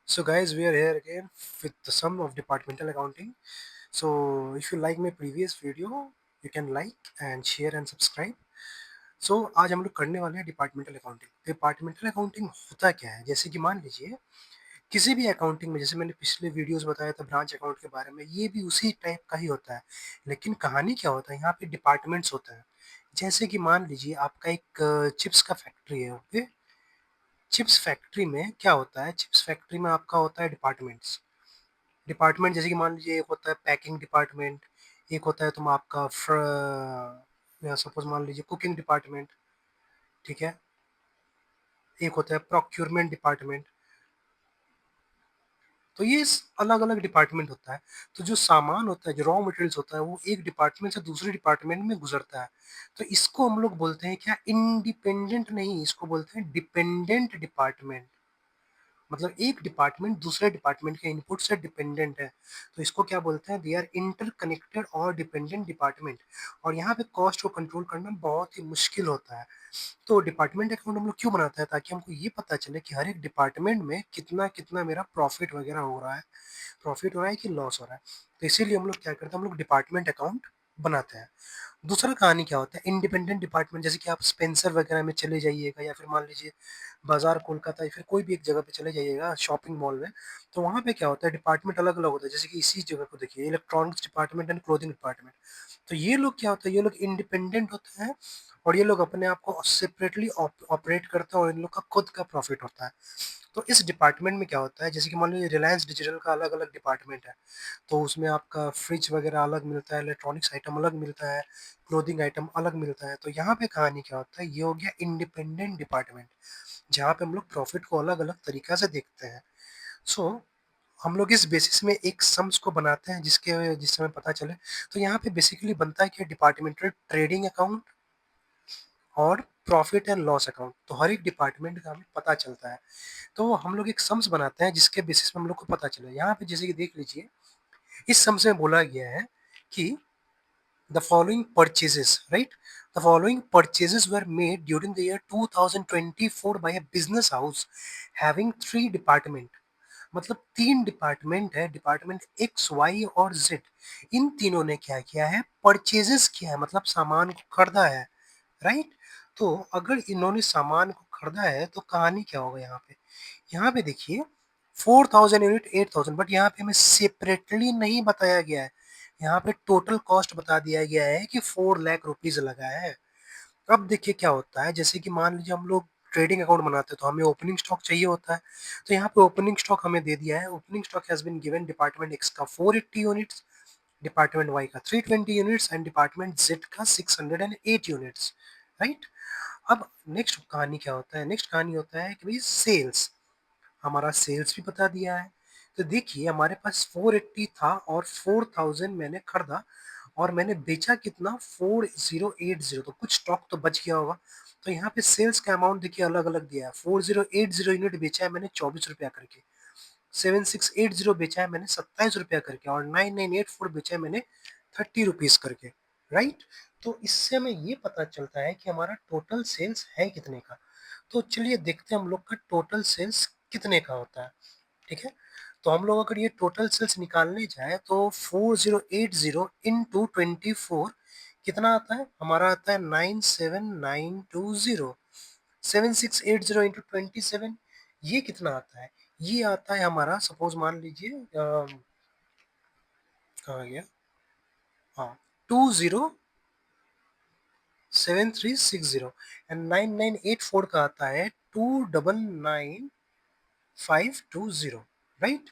So guys, we are here again with the sum of departmental accounting. So if you like my previous video, you can like and share and subscribe. So आज हम लोग करने वाले हैं departmental accounting. Departmental accounting होता क्या है? जैसे कि मान लीजिए किसी भी अकाउंटिंग में, जैसे मैंने पिछले वीडियोस बताया था ब्रांच अकाउंट के बारे में, ये भी उसी टाइप का ही होता है। लेकिन कहानी क्या होता है, यहाँ पे डिपार्टमेंट्स होता है। जैसे कि मान लीजिए आपका एक चिप्स का फैक्ट्री है। ओके, चिप्स फैक्ट्री में क्या होता है, चिप्स फैक्ट्री में आपका होता है डिपार्टमेंट्स। डिपार्टमेंट जैसे कि मान लीजिए एक होता है पैकिंग डिपार्टमेंट, एक होता है तुम आपका या सपोज मान लीजिए कुकिंग डिपार्टमेंट, ठीक है, एक होता है प्रोक्योरमेंट डिपार्टमेंट। तो ये अलग अलग डिपार्टमेंट होता है। तो जो सामान होता है, जो रॉ मटेरियल्स होता है, वो एक डिपार्टमेंट से दूसरे डिपार्टमेंट में गुजरता है। तो इसको हम लोग बोलते हैं क्या, इंडिपेंडेंट नहीं, इसको बोलते हैं डिपेंडेंट डिपार्टमेंट। मतलब एक डिपार्टमेंट दूसरे डिपार्टमेंट के इनपुट से डिपेंडेंट है, तो इसको क्या बोलते हैं, दे आर इंटरकनेक्टेड और डिपेंडेंट डिपार्टमेंट। और यहाँ पे कॉस्ट को कंट्रोल करना बहुत ही मुश्किल होता है। तो डिपार्टमेंट अकाउंट हम लोग क्यों बनाते हैं, ताकि हमको ये पता चले कि हर एक डिपार्टमेंट में कितना कितना मेरा प्रॉफिट वगैरह हो रहा है, प्रॉफिट हो रहा है कि लॉस हो रहा है। तो इसीलिए हम लोग क्या करते हैं, हम लोग डिपार्टमेंट अकाउंट बनाते हैं। दूसरा कहानी क्या होता है, इंडिपेंडेंट डिपार्टमेंट। जैसे कि आप स्पेंसर वगैरह में चले जाइएगा, या फिर मान लीजिए बाजार कोलकाता, या फिर कोई भी एक जगह पे चले जाइएगा शॉपिंग मॉल में, तो वहाँ पे क्या होता है, डिपार्टमेंट अलग अलग होता है। जैसे कि इसी जगह को देखिए, electronics department and clothing department. तो ये लोग क्या होता है, ये लोग इंडिपेंडेंट होते हैं, और ये लोग अपने आप को सेपरेटली ऑपरेट करते हैं, और इन लोग का खुद का प्रॉफिट होता है। तो इस डिपार्टमेंट में क्या होता है, जैसे कि मान लीजिए रिलायंस डिजिटल का अलग अलग डिपार्टमेंट है, तो उसमें आपका फ्रिज वगैरह अलग मिलता है, इलेक्ट्रॉनिक्स आइटम अलग मिलता है, क्लोथिंग आइटम अलग मिलता है। तो यहाँ पे कहानी क्या होता है, ये हो गया इंडिपेंडेंट डिपार्टमेंट, जहाँ पे हम लोग प्रॉफिट को अलग अलग तरीका से देखते हैं। सो हम लोग इस बेसिस में एक सम्स को बनाते हैं, जिससे हमें पता चले। तो यहाँ पे बेसिकली बनता है कि डिपार्टमेंटल ट्रेडिंग अकाउंट और प्रॉफिट एंड लॉस अकाउंट। तो हर एक डिपार्टमेंट का हमें पता चलता है। तो हम लोग एक सम्स बनाते हैं, जिसके बेसिस पे हम लोग को पता चले। यहाँ पे जैसे कि देख लीजिए, इस सम्स में बोला गया है कि the following purchases, right? The following purchases were made during the year 2024 by a business house having three department। मतलब तीन डिपार्टमेंट है, डिपार्टमेंट एक्स वाई और जेड। इन तीनों ने क्या किया है, परचेजेस किया है, मतलब सामान को खरीदा है, राइट। तो अगर इन्होंने सामान को खरीदा है, तो कहानी क्या होगा यहाँ पे, यहाँ पे देखिए 4000 यूनिट 8000, बट यहाँ पे हमें सेपरेटली नहीं बताया गया है। यहाँ पे टोटल कॉस्ट बता दिया गया है कि 4 लाख रुपीज लगा है। अब देखिए क्या होता है, जैसे कि मान लीजिए हम लोग ट्रेडिंग अकाउंट बनाते हैं, तो हमें ओपनिंग स्टॉक चाहिए होता है। तो यहाँ पे ओपनिंग स्टॉक हमें दे दिया है, opening stock has been given department X का 480 यूनिट्स, डिपार्टमेंट वाई का 320 यूनिट्स एंड डिपार्टमेंट जेड का 608 यूनिट्स, राइट। अब नेक्स्ट कहानी क्या होता है, नेक्स्ट कहानी होता है कि भाई सेल्स, हमारा सेल्स भी बता दिया है। तो देखिए हमारे पास 480 था और 4000 मैंने खरीदा, और मैंने बेचा कितना, 4080। तो कुछ स्टॉक तो बच गया होगा। तो यहाँ पे सेल्स का अमाउंट देखिए अलग अलग दिया है। 4080 यूनिट बेचा है मैंने 24 रुपया करके, 7680 बेचा है मैंने 27 रुपया करके, और 9984 बेचा है मैंने 30 रुपीज करके, राइट। तो इससे हमें ये पता चलता है कि हमारा टोटल सेल्स है कितने का। तो चलिए देखते हैं हम लोग का टोटल सेल्स कितने का होता है, ठीक है। तो हम लोग अगर ये टोटल सेल्स निकालने जाए, तो 4080 इंटू 24 कितना आता है, हमारा आता है 97920। 7680 इंटू 27, ये कितना आता है, ये आता है हमारा, सपोज मान लीजिए कहाँ गया, हाँ, 207360। एंड 9984 का आता है 299520, राइट।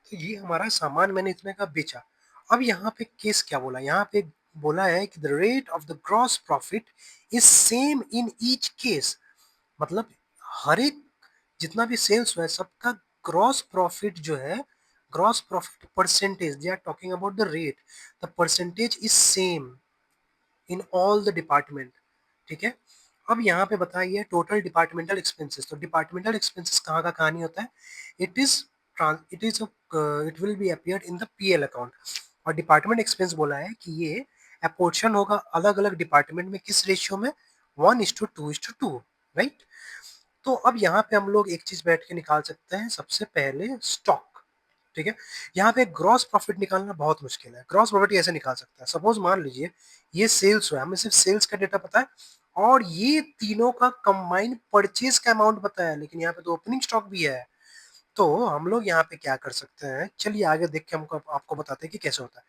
तो ये हमारा सामान मैंने इतने का बेचा। अब यहाँ पे केस क्या बोला, यहाँ पे बोला है कि the rate of the gross profit is same in each case. मतलब हर एक जितना भी सेल्स हुआ है, सबका ग्रॉस प्रॉफिट जो है, gross profit percentage, they are talking about the rate, the percentage is same in all the department, ठीक है। अब यहाँ पे बताइए टोटल डिपार्टमेंटल एक्सपेंसेस। तो डिपार्टमेंटल एक्सपेंसेस कहाँ का कहानी होता है, it is it is it will be appeared in the PL account. और डिपार्टमेंट एक्सपेंस बोला है कि ये अपोर्शन होगा अलग अलग डिपार्टमेंट में, किस रेशियो में, 1:2:2, राइट। तो अब यहाँ पे हम लोग एक चीज़ बैठ के निकाल सकते हैं, सबसे पहले स्टॉक, ठीक है? यहाँ पे ग्रॉस प्रॉफिट निकालना बहुत मुश्किल है। ग्रॉस प्रॉफिट कैसे निकाल सकते हैं? सपोज़ मान लीजिए ये सेल्स हुआ, हमें सिर्फ सेल्स का डेटा पता है और ये तीनों का कंबाइंड परचेज़ का अमाउंट पता है, लेकिन यहाँ पे तो ओपनिंग स्टॉक भी है। तो हम लोग यहाँ पे क्या कर सकते हैं, चलिए आगे देख के हमको आपको बताते हैं कि कैसे होता है।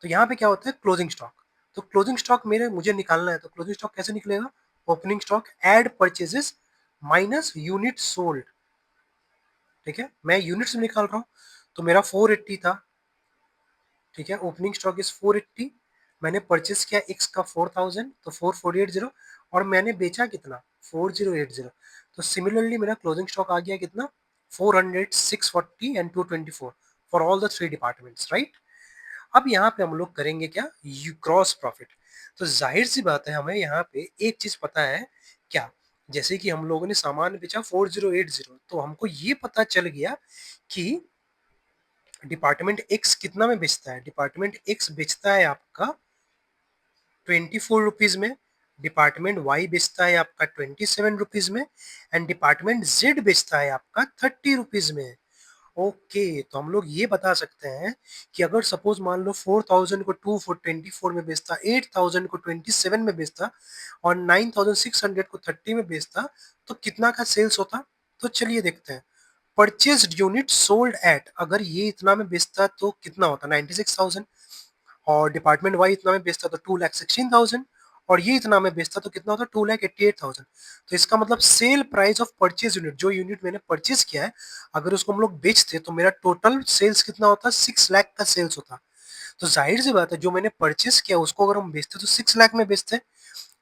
तो यहाँ पे क्या होता है, क्लोजिंग स्टॉक। तो क्लोजिंग स्टॉक मेरे मुझे निकालना है, तो क्लोजिंग स्टॉक कैसे निकलेगा? Opening stock add purchases minus unit sold, ठीक है? मैं यूनिट्स में निकाल रहा हूँ, तो मेरा 480 था, ठीक है? ओपनिंग स्टॉक इज 480, मैंने परचेज किया एक्स का 4000, तो 4480, और मैंने बेचा कितना? 4080। तो सिमिलरली मेरा क्लोजिंग स्टॉक आ गया कितना? 400, 640 and 224 for all the three departments, right? अब यहाँ पे हम लोग करेंगे क्या? Cross profit. तो जाहिर सी बात है, हमें यहाँ पे एक चीज पता है, क्या? जैसे कि हम लोगों ने सामान बेचा 4080, तो हमको ये पता चल गया कि डिपार्टमेंट एक्स कितना में बेचता है। डिपार्टमेंट एक्स बेचता है आपका 24 रुपीज में, डिपार्टमेंट वाई बेचता है आपका 27 रुपीज में, एंड डिपार्टमेंट जेड बेचता है आपका 30 रुपीज में। ओके, तो हम लोग ये बता सकते हैं कि अगर सपोज मान लो 4000 को 24 में बेचता, 8000 को 27 में बेचता और 9600 को 30 में बेचता, तो कितना का सेल्स होता? तो चलिए देखते हैं। परचेज्ड यूनिट सोल्ड एट, अगर ये इतना में बेचता तो कितना होता? 96,000। और डिपार्टमेंट वाई इतना में बेचता तो 2,16,000, और ये इतना में बेचता तो कितना होता? 2,88,000। तो इसका मतलब sale price of purchase unit, जो यूनिट मैंने परचेज किया है, अगर उसको हम लोग बेचते तो मेरा टोटल सेल्स कितना होता? 6 लाख का सेल्स होता। तो जाहिर सी बात है, जो मैंने परचेज किया उसको अगर हम बेचते तो 6 लाख में बेचते,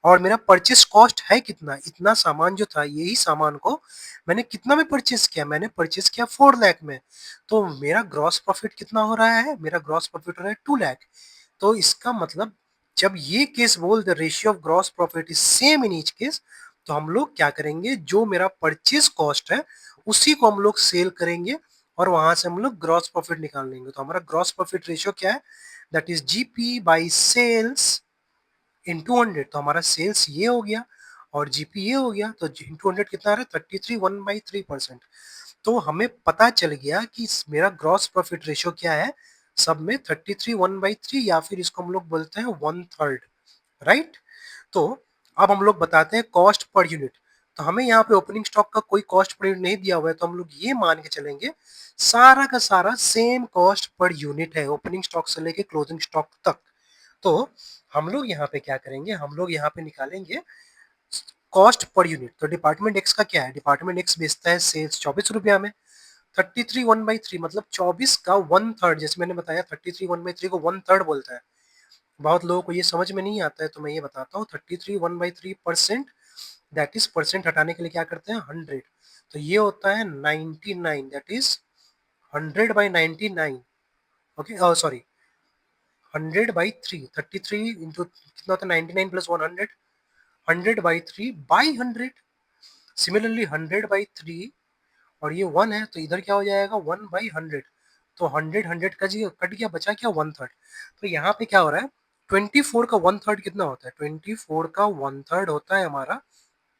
और मेरा परचेस कॉस्ट है कितना? इतना सामान जो था, यही सामान को मैंने कितना में परचेस किया? मैंने परचेस किया 4 लाख में। तो मेरा ग्रॉस प्रॉफिट कितना हो रहा है? मेरा ग्रॉस प्रॉफिट हो रहा है 2 लाख। तो इसका मतलब, जब ये केस बोल the ratio of gross profit is same in each case, तो हम लोग क्या करेंगे? जो मेरा परचेज कॉस्ट है उसी को हम लोग सेल करेंगे और वहां से हम लोग ग्रॉस प्रॉफिट निकाल लेंगे। तो हमारा ग्रॉस प्रॉफिट रेशियो क्या है? That is GP by sales into 100। तो हमारा सेल्स ये हो गया और जीपी ये हो गया, तो इंटू 100 कितना आ रहा है? 33, 1/3%। तो हमें पता चल गया कि मेरा ग्रॉस प्रॉफिट रेशियो क्या है सब में, 33 1/3, या फिर इसको हम लोग बोलते हैं 1/3, राइट? तो अब हम लोग बताते हैं कॉस्ट पर यूनिट। तो हमें यहाँ पे ओपनिंग स्टॉक का कोई कॉस्ट पर यूनिट नहीं दिया हुआ है, तो हम लोग ये मान के चलेंगे सारा का सारा सेम कॉस्ट पर यूनिट है, ओपनिंग स्टॉक से लेके क्लोजिंग स्टॉक तक। तो हम लोग यहाँ पे क्या करेंगे? हम लोग यहाँ पे निकालेंगे कॉस्ट पर यूनिट। तो डिपार्टमेंट एक्स का क्या है? डिपार्टमेंट एक्स बेचता है सेल्स 24 रुपया में, 33 1/3 मतलब 24 का 1/3। जैसे मैंने बताया 33 1/3 को 1/3 बोलता है। बहुत लोगों को ये समझ में नहीं आता है, तो मैं ये बताता हूँ। 33 1/3%, दैट इज परसेंट हटाने के लिए क्या करते हैं? 100। तो ये होता है 99, that is 100/99। Okay, sorry, 100/3। 33 into कितना होता है? 99 प्लस 100, 100/3/100। सिमिलरली 100/3, और ये 1 है तो इधर क्या हो जाएगा? 1/100। तो 100 का जी कट गया, बचा क्या? 1/3। तो यहाँ पे क्या हो रहा है? 24 का 1/3 कितना होता है? 24 का 1/3 होता है हमारा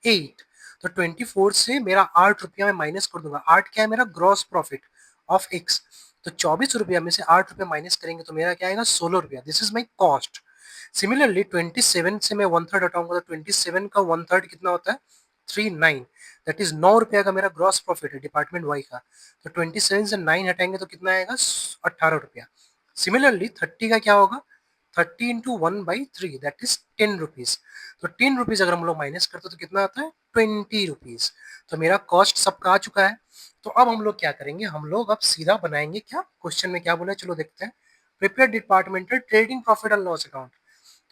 8। तो 24 से मेरा 8 रुपया में माइनस कर दूंगा। 8 क्या है? मेरा ग्रॉस प्रॉफिट ऑफ एक्स। तो 24 रुपया में से 8 रुपया माइनस करेंगे तो मेरा क्या आएगा? 16 रुपया। This is my cost. Similarly 27 से मैं 1/3 हटाऊंगा तो 27 का 1/3 कितना होता है? 39। दैट इज 9 रुपया का मेरा ग्रॉस प्रॉफिट है डिपार्टमेंट वाई का। तो 27 से 9 हटाएंगे तो कितना आएगा? 18 रुपया। सिमिलरली 30 का क्या होगा? 30 इंटू 1/3, दैट इज 10 रुपीज। तो 10 रुपीज अगर हम लोग माइनस करते तो कितना आता है? 20 रुपीज। तो मेरा कॉस्ट सबका आ चुका है। तो अब हम लोग क्या करेंगे? हम लोग अब सीधा बनाएंगे क्या? क्वेश्चन में क्या बोला है, चलो देखते हैं। Prepare departmental trading profit and loss account.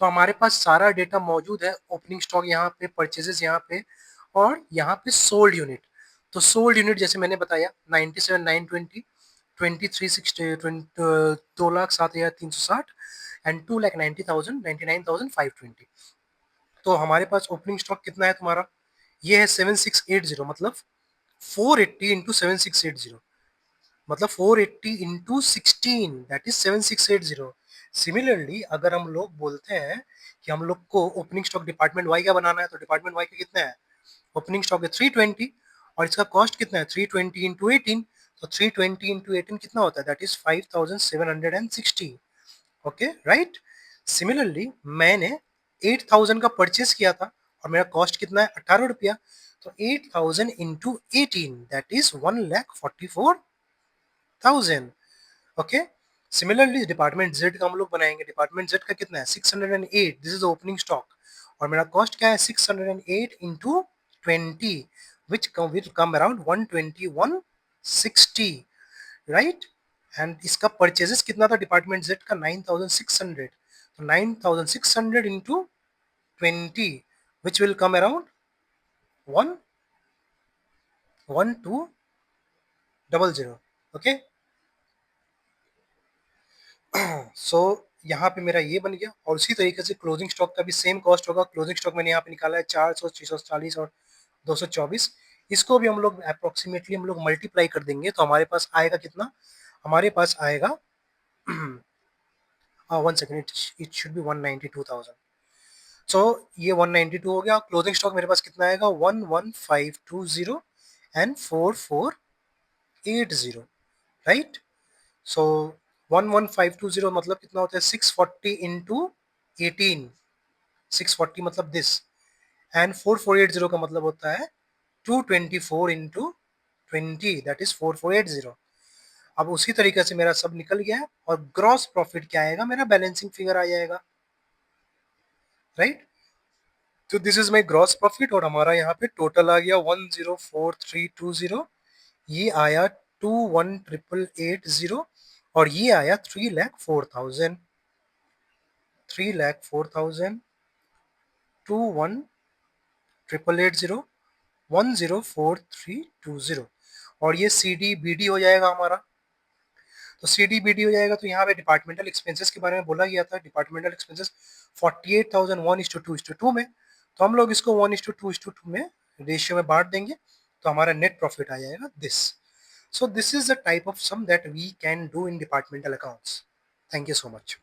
तो हमारे पास सारा डेटा मौजूद है। ओपनिंग स्टॉक यहाँ पे, परचेजेस यहाँ पे, और यहाँ पे सोल्ड यूनिट। तो सोल्ड यूनिट जैसे मैंने बताया 97,920, 2360, 2,07,360 एंड 2,90,000, 99,520। तो हमारे पास ओपनिंग स्टॉक कितना है तुम्हारा? ये है 7680, मतलब 480 इंटू 7680, मतलब 480 इंटू 16, दैट इज 7680। सिमिलरली अगर हम लोग बोलते हैं कि हम लोग को ओपनिंग स्टॉक डिपार्टमेंट वाई का बनाना है, तो डिपार्टमेंट वाई का कितना है? ओपनिंग स्टॉक है 320, और इसका कॉस्ट कितना है 320 इंटू 18, तो 320 इंटू 18 कितना होता है, that is 5760। Okay right. Similarly मैंने 8000 का परचेस किया था और मेरा कॉस्ट कितना है 18 रुपया, तो 8000 into 18 that is 1,44,000। Okay. Similarly department Z का हम लोग बनाएंगे, डिपार्टमेंट जेड का कितना है 608, दिस इज ओपनिंग स्टॉक और मेरा कॉस्ट क्या है 608 into 20 which will come around 12160 right. And इसका परचेजेस कितना था डिपार्टमेंट जेड का 9600, तो 9600 into 20 which will come around 11200। Okay. So यहाँ पे मेरा ये बन गया और उसी तरीके से क्लोजिंग स्टॉक का भी सेम कॉस्ट होगा। क्लोजिंग स्टॉक मैंने यहाँ पे निकाला है 400, 640 और 224। इसको भी हम लोग अप्रोक्सीमेटली हम लोग मल्टीप्लाई कर देंगे तो हमारे पास आएगा कितना, हमारे पास आएगा 1 सेकेंड, इट शुड बी 192,000। सो ये 192 हो गया। क्लोजिंग स्टॉक मेरे पास कितना आएगा 11520 एंड 4480 राइट। सो 11520 मतलब कितना होता है 640 इंटू 18, 640 मतलब दिस, एंड 4480 का मतलब होता है 224 इंटू 20 दैट इज 4480। अब उसी तरीके से मेरा सब निकल गया है और ग्रॉस प्रॉफिट क्या आएगा, मेरा बैलेंसिंग फिगर आ जाएगा राइट। तो this is my gross profit और हमारा यहाँ पे टोटल आ गया 104320, ये आया 21880 और ये आया 3,04,000, 3,04,000, 21880, 104320 और ये सी डी बी डी हो जाएगा हमारा। तो सी डी बी डी हो जाएगा तो यहाँ पे डिपार्टमेंटल एक्सपेंसेस के बारे में बोला गया था, डिपार्टमेंटल एक्सपेंसेस 48,000 1:2:2 में, तो हम लोग इसको 1:2:2 में रेशियो में बांट देंगे तो हमारा नेट प्रॉफिट आ जाएगा this. So this is the type of sum that we can do in departmental accounts. Thank you so much.